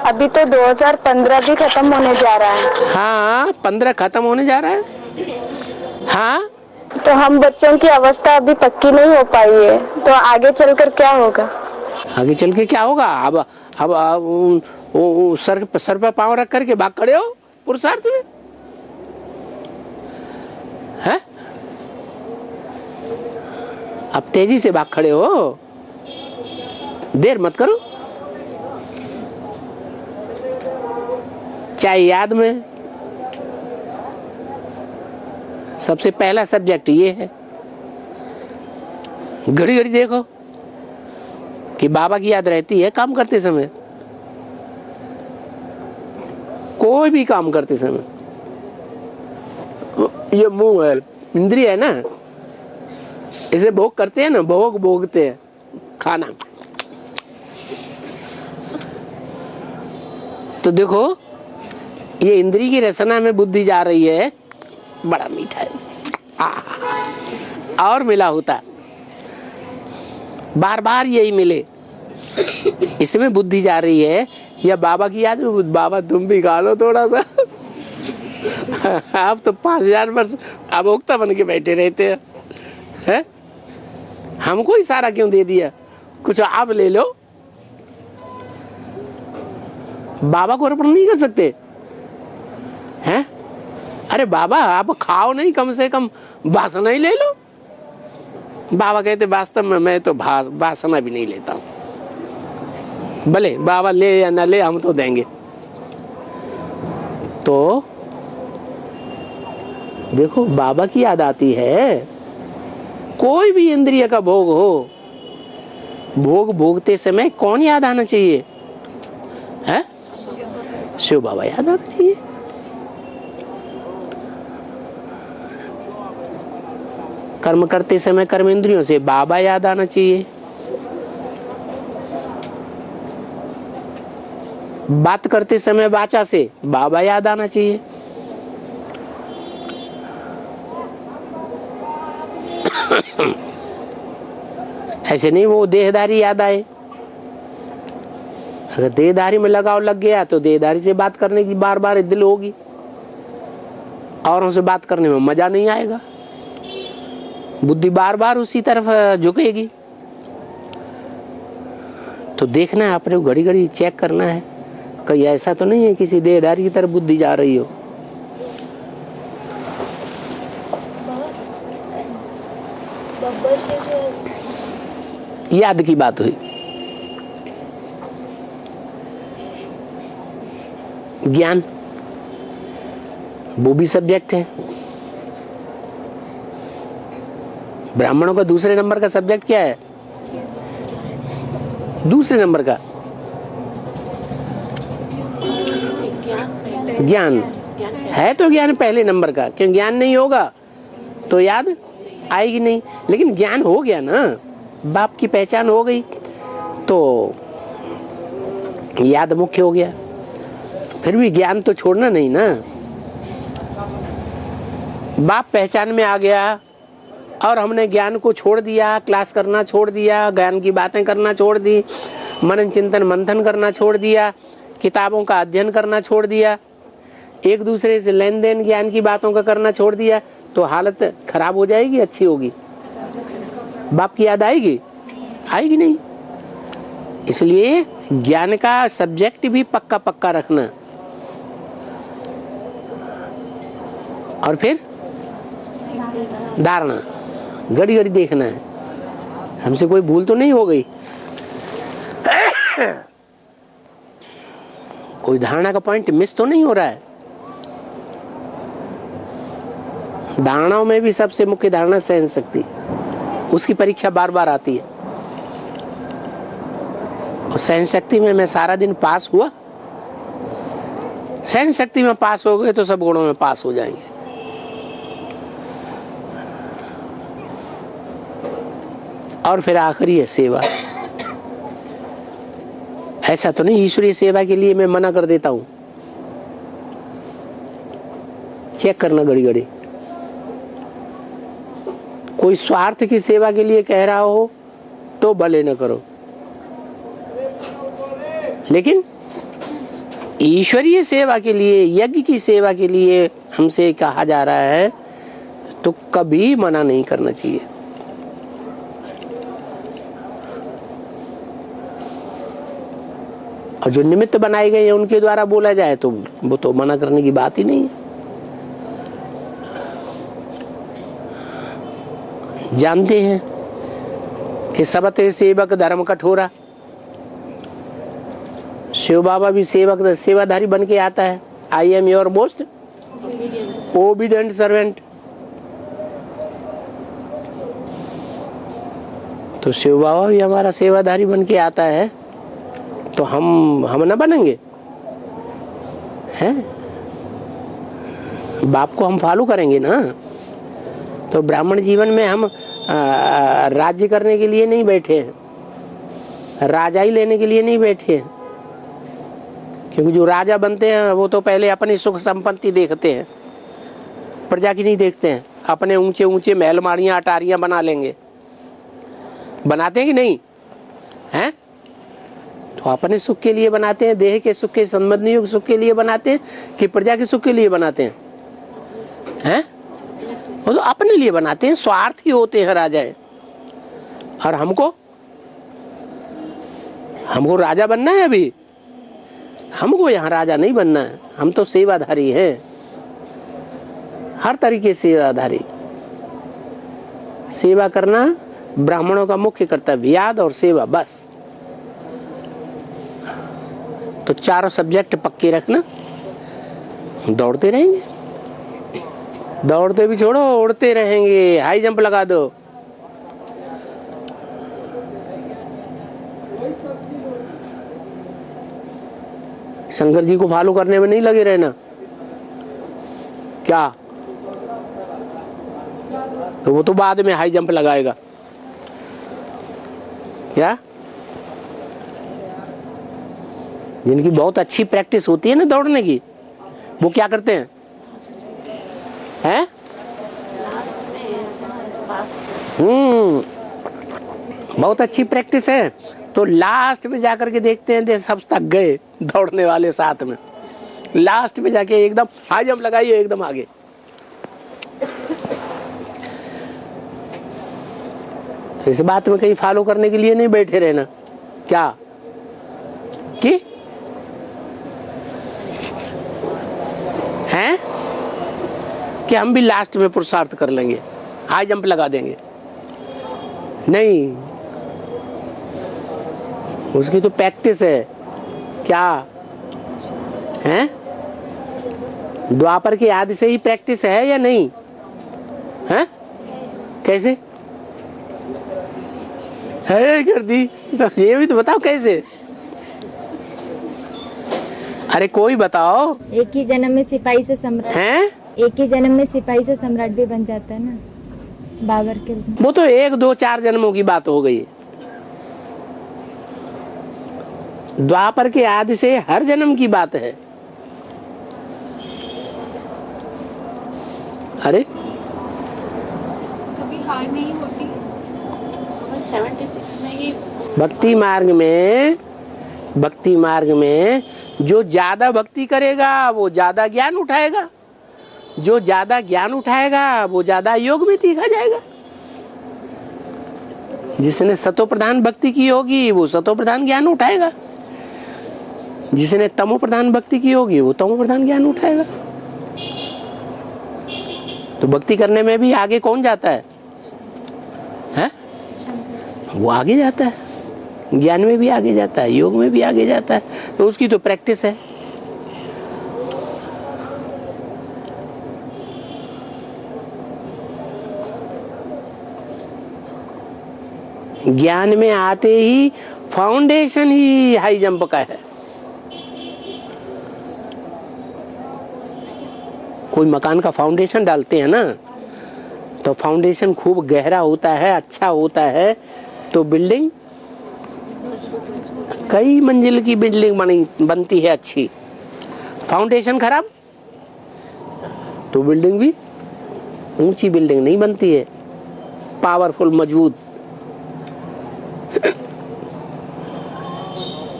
अभी तो 2015 भी खत्म होने जा रहा है। हाँ, 15 खत्म होने जा रहा है। हाँ, तो हम बच्चों की अवस्था अभी पक्की नहीं हो पाई है, तो आगे चलकर क्या होगा? आगे चल के क्या होगा? अब सर पे पाँव रख करके भाग खड़े हो पुरुषार्थ में, है? अब तेजी से भाग खड़े हो, देर मत करो। चाहे याद में सबसे पहला सब्जेक्ट ये है, घड़ी घड़ी देखो कि बाबा की याद रहती है काम करते समय, कोई भी काम करते समय। ये मुंह है, इंद्रिय है ना, इसे भोग करते हैं ना, भोगते हैं खाना। तो देखो ये इंद्रिय की रचना में बुद्धि जा रही है, बड़ा मीठा है, और मिला होता, बार बार यही मिले, इसमें बुद्धि जा रही है। या बाबा की याद में, बाबा तुम भी खा लो थोड़ा सा। आप तो 5000 वर्ष अभोक्ता बन के बैठे रहते हैं, हमको इशारा क्यों दे दिया, कुछ आप ले लो। बाबा को अर्पण नहीं कर सकते हैं? अरे बाबा आप खाओ नहीं, कम से कम वासना ही ले लो। बाबा कहते वास्तव में मैं तो वासना भी नहीं लेता हूं, भले बाबा ले या ना ले, हम तो देंगे। तो देखो बाबा की याद आती है। कोई भी इंद्रिय का भोग हो, भोगते समय कौन याद आना चाहिए? है शिव बाबा याद आना चाहिए। कर्म करते समय कर्म इंद्रियों से बाबा याद आना चाहिए। बात करते समय वाचा से बाबा याद आना चाहिए। ऐसे नहीं वो देहदारी याद आए। अगर देहदारी में लगाव लग गया तो देहदारी से बात करने की बार बार दिल होगी, औरों से बात करने में मजा नहीं आएगा, बुद्धि बार बार उसी तरफ झुकेगी। तो देखना है अपने, घड़ी घड़ी चेक करना है, कहीं ऐसा तो नहीं है किसी देहदारी की तरफ बुद्धि जा रही हो। याद की बात हुई, ज्ञान वो भी सब्जेक्ट है। ब्राह्मणों का दूसरे नंबर का सब्जेक्ट क्या है? दूसरे नंबर का ज्ञान है। तो ज्ञान पहले नंबर का, क्यों ज्ञान नहीं होगा तो याद आएगी नहीं। लेकिन ज्ञान हो गया ना, बाप की पहचान हो गई तो याद मुख्य हो गया। फिर भी ज्ञान तो छोड़ना नहीं ना। बाप पहचान में आ गया और हमने ज्ञान को छोड़ दिया, क्लास करना छोड़ दिया, ज्ञान की बातें करना छोड़ दी, मनन चिंतन मंथन करना छोड़ दिया, किताबों का अध्ययन करना छोड़ दिया, एक दूसरे से लेन देन ज्ञान की बातों का करना छोड़ दिया, तो हालत खराब हो जाएगी, अच्छी होगी? बाप की याद आएगी? आएगी नहीं। इसलिए ज्ञान का सब्जेक्ट भी पक्का पक्का रखना। और फिर धारणा घड़ी घड़ी देखना है, हमसे कोई भूल तो नहीं हो गई, कोई धारणा का पॉइंट मिस तो नहीं हो रहा है। धारणाओं में भी सबसे मुख्य धारणा सहन शक्ति, उसकी परीक्षा बार बार आती है। और सहन शक्ति में मैं सारा दिन पास हुआ, सहन शक्ति में पास हो गए तो सब गुणों में पास हो जाएंगे। और फिर आखिरी है सेवा। ऐसा तो नहीं ईश्वरीय सेवा के लिए मैं मना कर देता हूं, चेक करना घड़ी घड़ी। कोई स्वार्थ की सेवा के लिए कह रहा हो तो भले न करो, लेकिन ईश्वरीय सेवा के लिए, यज्ञ की सेवा के लिए हमसे कहा जा रहा है तो कभी मना नहीं करना चाहिए। और जो निमित्त बनाए गए हैं उनके द्वारा बोला जाए तो वो तो मना करने की बात ही नहीं है। जानते हैं कि सबत सेवक धर्म कठोरा, शिव बाबा भी सेवाधारी बन के आता है। I am your most obedient servant. तो शिव बाबा भी हमारा सेवाधारी बन के आता है, तो हम ना बनेंगे हैं? बाप को हम फॉलो करेंगे ना। तो ब्राह्मण जीवन में हम राज्य करने के लिए नहीं बैठे हैं, राजाई लेने के लिए नहीं बैठे हैं। क्योंकि जो राजा बनते हैं वो तो पहले अपनी सुख संपत्ति देखते हैं, प्रजा की नहीं देखते हैं। अपने ऊंचे ऊंचे महल माड़ियां अटारियां बना लेंगे, बनाते हैं कि नहीं हैं? तो अपने सुख के लिए बनाते हैं, देह के सुख के, संबंधियों के सुख के लिए बनाते हैं कि प्रजा के सुख के लिए बनाते हैं? हैं? वो तो अपने लिए बनाते हैं, स्वार्थी होते हैं राजाएं। और हमको राजा बनना है अभी? हमको यहाँ राजा नहीं बनना है, हम तो सेवाधारी हैं, हर तरीके से सेवाधारी। सेवा करना ब्राह्मणों का मुख्य कर्तव्य, याद और सेवा, बस। तो चारों सब्जेक्ट पक्के रखना, दौड़ते रहेंगे। दौड़ते भी छोड़ो, उड़ते रहेंगे, हाई जंप लगा दो। शंकर जी को फॉलो करने में नहीं लगे रहना क्या? तो वो तो बाद में हाई जंप लगाएगा क्या? जिनकी बहुत अच्छी प्रैक्टिस होती है ना दौड़ने की, वो क्या करते हैं? हैं? बहुत अच्छी प्रैक्टिस है, तो लास्ट में जाकर के देखते हैं सब तक गए दौड़ने वाले साथ में, लास्ट में जाके एकदम हाई जंप लगाइए, एकदम आगे। इस बात में कहीं फॉलो करने के लिए नहीं बैठे रहना क्या? कि हैं कि हम भी लास्ट में पुरुषार्थ कर लेंगे, हाई जंप लगा देंगे? नहीं, उसकी तो प्रैक्टिस है क्या है? द्वापर के आदि से ही प्रैक्टिस है या नहीं है? कैसे है कर दी? तो ये भी तो बताओ कैसे। अरे कोई बताओ। एक ही जन्म में सिपाही से सम्राट हैं? एक ही जन्म में सिपाही से सम्राट भी बन जाता है ना, बाबर के रूप में। वो तो 1 2 4 जन्मों की बात हो गई। द्वापर के आदि से हर जन्म की बात है। अरे कभी हार नहीं होती। 76 में ही भक्ति मार्ग में जो ज्यादा भक्ति करेगा वो ज्यादा ज्ञान उठाएगा, जो ज्यादा ज्ञान उठाएगा वो ज्यादा योग में तीखा जाएगा। जिसने सतो प्रधान भक्ति की होगी वो सतो प्रधान ज्ञान उठाएगा, जिसने तमो प्रधान भक्ति की होगी वो तमो प्रधान ज्ञान उठाएगा। तो भक्ति करने में भी आगे कौन जाता है? वो आगे जाता है, ज्ञान में भी आगे जाता है, योग में भी आगे जाता है। तो उसकी तो प्रैक्टिस है। ज्ञान में आते ही फाउंडेशन ही हाई जंप का है। कोई मकान का फाउंडेशन डालते हैं ना, तो फाउंडेशन खूब गहरा होता है, अच्छा होता है, तो बिल्डिंग कई मंजिल की बिल्डिंग बनती है अच्छी। फाउंडेशन खराब तो बिल्डिंग भी ऊंची बिल्डिंग नहीं बनती है, पावरफुल, मजबूत।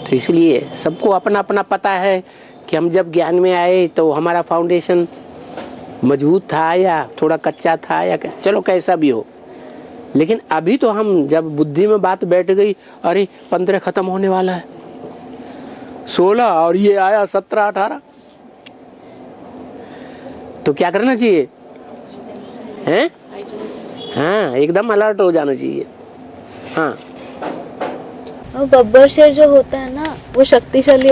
तो तो इसलिए सबको अपना अपना पता है कि हम जब ज्ञान में आए तो हमारा फाउंडेशन मजबूत था या थोड़ा कच्चा था या चलो कैसा भी हो, लेकिन अभी तो हम जब बुद्धि में बात बैठ गई, अरे 15 खत्म होने वाला है, 16 और ये आया 17 18, तो क्या करना चाहिए हैं? हाँ, एकदम अलर्ट हो जाना चाहिए। हाँ, और बब्बर शेर जो होता है ना वो शक्तिशाली